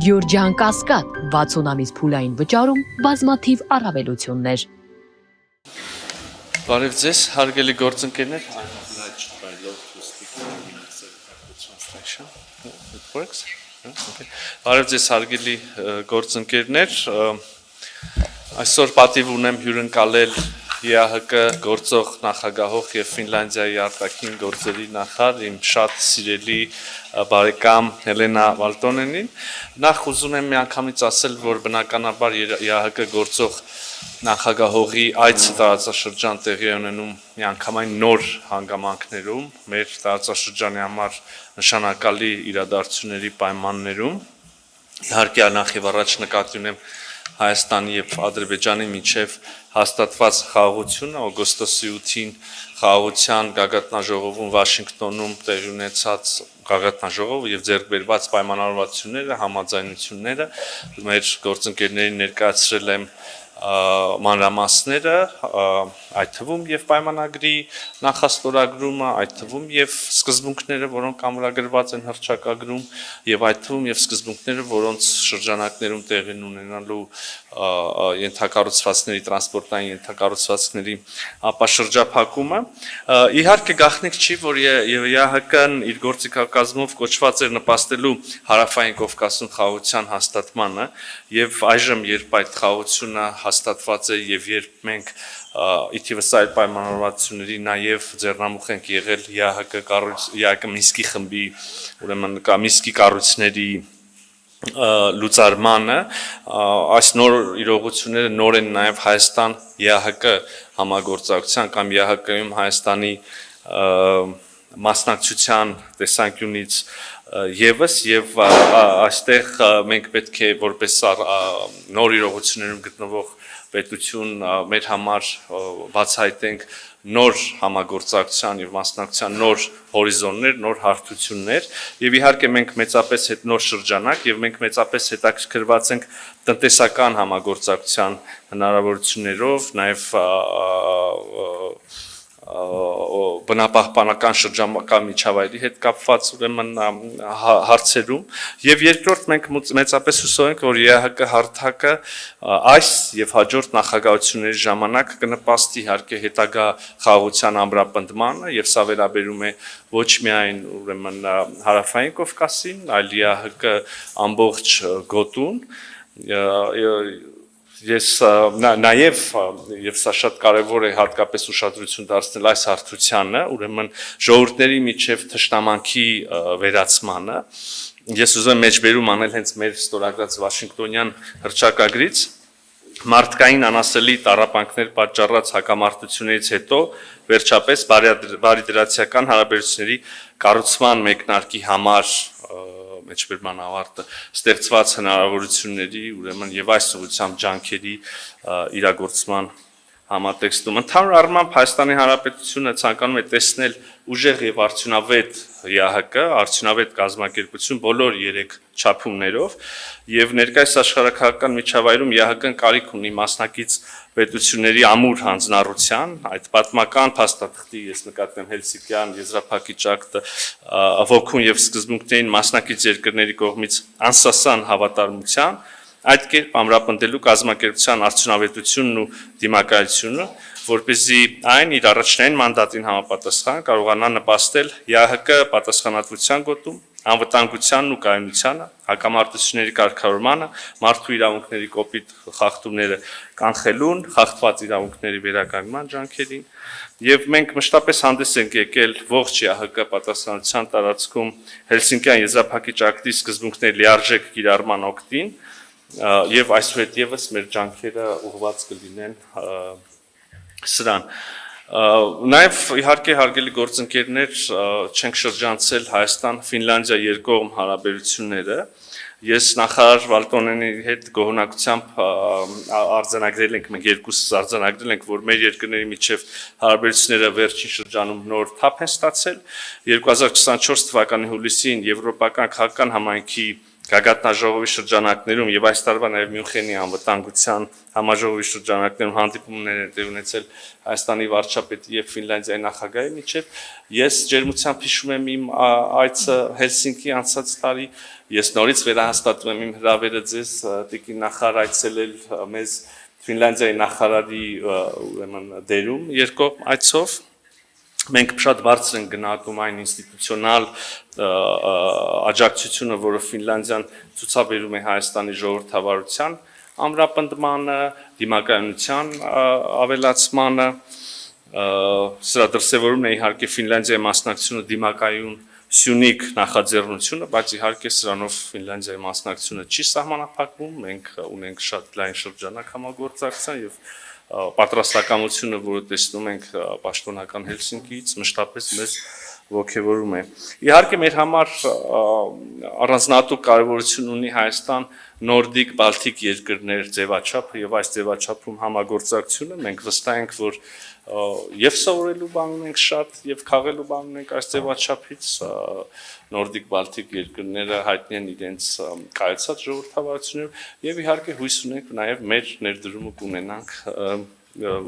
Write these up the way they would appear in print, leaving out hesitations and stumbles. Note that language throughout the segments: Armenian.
Գյորջյան Կասկադ 60 ամիս փուլային վճարում բազմաթիվ առավելություններ։ Բարև ձեզ, հարգելի գործընկերներ։ Բարև ձեզ, հարգելի գործընկերներ։ Այսօր պատիվ ունեմ հյուրընկալել ԵԱՀԿ գործող նախագահող եւ Ֆինլանդիայի արտաքին գործերի նախարար իմ շատ սիրելի բարեկամ Հելենա Վալտոնենին։ Նախ ուզում եմ միանգամից ասել, որ բնականաբար ԵԱՀԿ գործող նախագահողի այցը տարածաշրջան տեղի ունենում միանգամայն նոր հանգամանքներում, մեր տարածաշրջանի համար նշանակալի իրադարձությունների պայմաններում։ Իհարկե նախ եւ առաջ նկատի ունեմ Հայաստանի եւ Ադրբեջանի միջև հաստատված խաղաղությունը օգոստոսի 8-ին խաղաղության գագաթնաժողովում Վաշինգտոնում տեղի ունեցած գագաթնաժողովը եւ ձեռք բերված պայմանավորվածությունները, համաձայնությունները մեր գործընկերներին ներկայացրել եմ մանրամասները, այդ թվում եւ պայմանագրի նախաստորագրումը, այդ թվում եւ սկզբունքները, որոնք ամրագրված են հռչակագրում եւ այդ թվում եւ սկզբունքները, որոնց շրջանակներում տեղի ունենալու ենթակառուցվածքների տրանսպորտային ենթակառուցվածքների ապաշրջափակումը իհարկե գաղտնիք չի, որ ԵԱՀԿ-ն իր գործիքակազմով կոչված էր նպաստելու հարավային Կովկասում խաղաղության հաստատմանը եւ այժմ երբ այդ խաղաղությունը հաստատված է եւ երբ մենք իթիվս այդ պայմանավորվածությունների նաեւ ձեռնամուխ ենք եղել ԵԱՀԿ Մինսկի խմբի, ուրեմն Մինսկի կառույցների լուծարմանը, այս նոր իրողությունները նոր են նաև Հայաստան ԵԱՀԿ համագործակցության կամ ԵԱՀԿ-ում Հայաստանի մասնակցության տեսանկյունից եւս եւ այստեղ մենք պետք է որպես նոր իրողություններում գտնվող պետություն մեր համար բացահայտենք նոր համագործակցության եւ մասնակցության նոր հորիզոններ, նոր հարթություններ եւ իհարկե մենք մեծապես նոր շրջանակ եւ մենք մեծապես հետաքրքրված ենք տնտեսական համագործակցության հնարավորություններով, նաեւ բնապահպանական շրջանական միջավայրի հետ կապված ուրեմն հարցերում եւ երկրորդ մենք մեծապես հուսով ենք որ ԵԱՀԿ հարթակը այս եւ հաջորդ նախագահությունների ժամանակ կնպաստի իհարկե հետագա խաղաղության ամրապնդմանը եւ սա վերաբերում է ոչ միայն ուրեմն հարավային Կովկասին, այլ ԵԱՀԿ ամբողջ գոտուն Ես նաև եւ սա շատ կարեւոր է հատկապես ուշադրություն դարձնել այս հարթությանը, ուրեմն ժողովուրդների միջև թշնամանքի վերացմանը։ Ես ուզում եմ մեջբերում անել հենց մեր ստորագրած Վաշինգտոնյան հռչակագրից մարդկային անասելի տառապանքներ պատճառած հակամարտություններից հետո վերջապես բարիդրացիական հարաբերությունների կառուցման մեկնարկի համար մեջբերման ավարտը ստեղծված հնարավորությունների ուրեմն եւ այս ուղղությամբ ջանքերի իրագործման համատեքստում ընդհանուր առմամբ Հայաստանի Հանրապետությունը ցանկանում է տեսնել ուժեղ եւ արդյունավետ ԵԱՀԿ, արդյունավետ կազմակերպություն բոլոր 3 չափումներով եւ ներկայիս աշխարհակահաղական միջավայրում ԵԱՀԿ-ն կարիք ունի մասնակից պետությունների ամուր հանձնառության, այդ պատմական փաստաթղթի ես նկատեմ Հելսինկյան եզրափակիչ ակտը ոգուն եւ սկզբունքներին մասնակից երկրների կողմից անսասան հավատարմության, այդ կերպ ամրապնդելու կազմակերպության արդյունավետությունն ու դիմակայությունը, որպեսզի այն իր առաջնային մանդատին համապատասխան կարողանա նպաստել ԵԱՀԿ պատասխանատվության գոտում, անվտանգությանն ու կայունությանը, հակամարտությունների կարգավորմանը, մարդու իրավունքների կոպիտ խախտումները կանխելուն, խախտված իրավունքների վերականգնման ջանքերին եւ մենք մշտապես հանդես ենք եկել ողջ ԵԱՀԿ պատասխանատվության տարածքում Հելսինկյան եզրափակիչ ակտի սկզբունքների լիարժեք կիրառման օգտին եւ այսուհետեւս մեր ջանքերը ուղղված կլինեն սրան Նաև իհարկե հարգելի գործընկերներ չենք շրջանցել Հայաստան-Ֆինլանդիա երկկողմ հարաբերությունները Ես նախարար Վալտոնենի հետ գոհունակությամբ արձանագրել ենք, մենք երկուսս արձանագրել ենք, որ մեր երկրների միջև հարաբերությունները վերջին շրջանում նոր թափ են ստացել 2024 թվականի հուլիսին Եվրոպական քաղաքական համայնքի գագաթնաժողովի շրջանակներում եւ այս տարվա նաեւ Մյունխենի անվտանգության համաժողովի շրջանակներում հանդիպումներ են տեղ ունեցել Հայաստանի վարչապետի եւ Ֆինլանդիայի նախագահի միջեւ ես ջերմությամբ հիշում եմ իմ այցը Հելսինկի անցած տարի ես նորից վերահաստատում եմ իմ հրավերը ձեզ տիկին նախարար այցելել մեզ Ֆինլանդիայի նախարարի ուրեմն դերում երկկողմ այցով մենք շատ բարձր ենք գնահատում այն ինստիտուցիոնալ աջակցությունը, որը Ֆինլանդիան ցուցաբերում է Հայաստանի ժողովրդավարության ամրապնդմանը, դիմակայունության ավելացմանը, սրա դրսևորումն է իհարկե Ֆինլանդիայի մասնակցությունը դիմակայուն Սյունիք նախաձեռնությունը, բայց իհարկե սրանով Ֆինլանդիայի մասնակցությունը չի սահմանափակվում, մենք ունենք շատ լայն շրջանակ համագործակցության եւ պատրաստակամությունը, որը տեսնում ենք պաշտոնական Հելսինկիից, մշտապես մեզ ողջևորում է։ Իհարկե մեր համար առանձնահատուկ կարևորություն ունի Հայաստան նորդիկ բալթիկ երկրներ ձևաչափը եւ այս ձևաչափում համագործակցությունը մենք վստահ ենք, որ եւ սովորելու բան ունենք շատ եւ քաղելու բան ունենք այս ձևաչափից նորդիկ բալթիկ երկրները հայտնի են իրենց կայացած ժողովրդավարություններով եւ իհարկե հույս ունենք նաեւ մեր ներդրումը կունենանք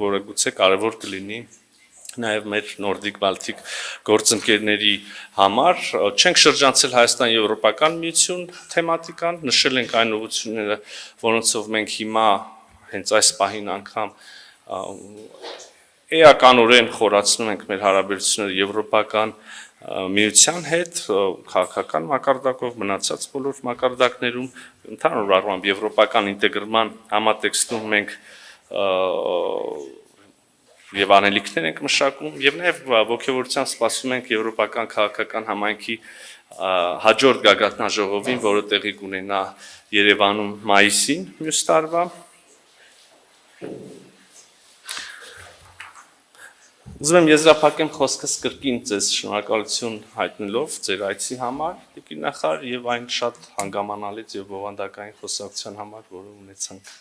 որը գուցե կարևոր կլինի նաև մեր նորդիկ բալթիկ գործընկերների համար չենք շրջանցել Հայաստան-Եվրոպական միություն թեմատիկան, նշել ենք այն ուղղությունները, որոնցով մենք հիմա հենց այս պահին անգամ էականորեն խորացնում ենք մեր հարաբերությունները Եվրոպական միության հետ, քաղաքական մակարդակով, մնացած բոլոր մակարդակներում, ընդհանուր առմամբ եվրոպական ինտեգրման համատեքստում մենք եւ անելիքներ ենք մշակում եւ նաեւ ողջավորությամբ սպասում ենք եվրոպական քաղաքական համայնքի հաջորդ գագաթնաժողովին, որը տեղի կունենա Երևանում մայիսին մյուս տարվա։ Ուզում եմ եզրափակեմ խոսքս կրկին ձեզ շնորհակալություն հայտնելով ձեր այցի համար, տիկին նախարար, եւ այն շատ հանգամանալից եւ բովանդակային խոսակցության համար, որը ունեցանք։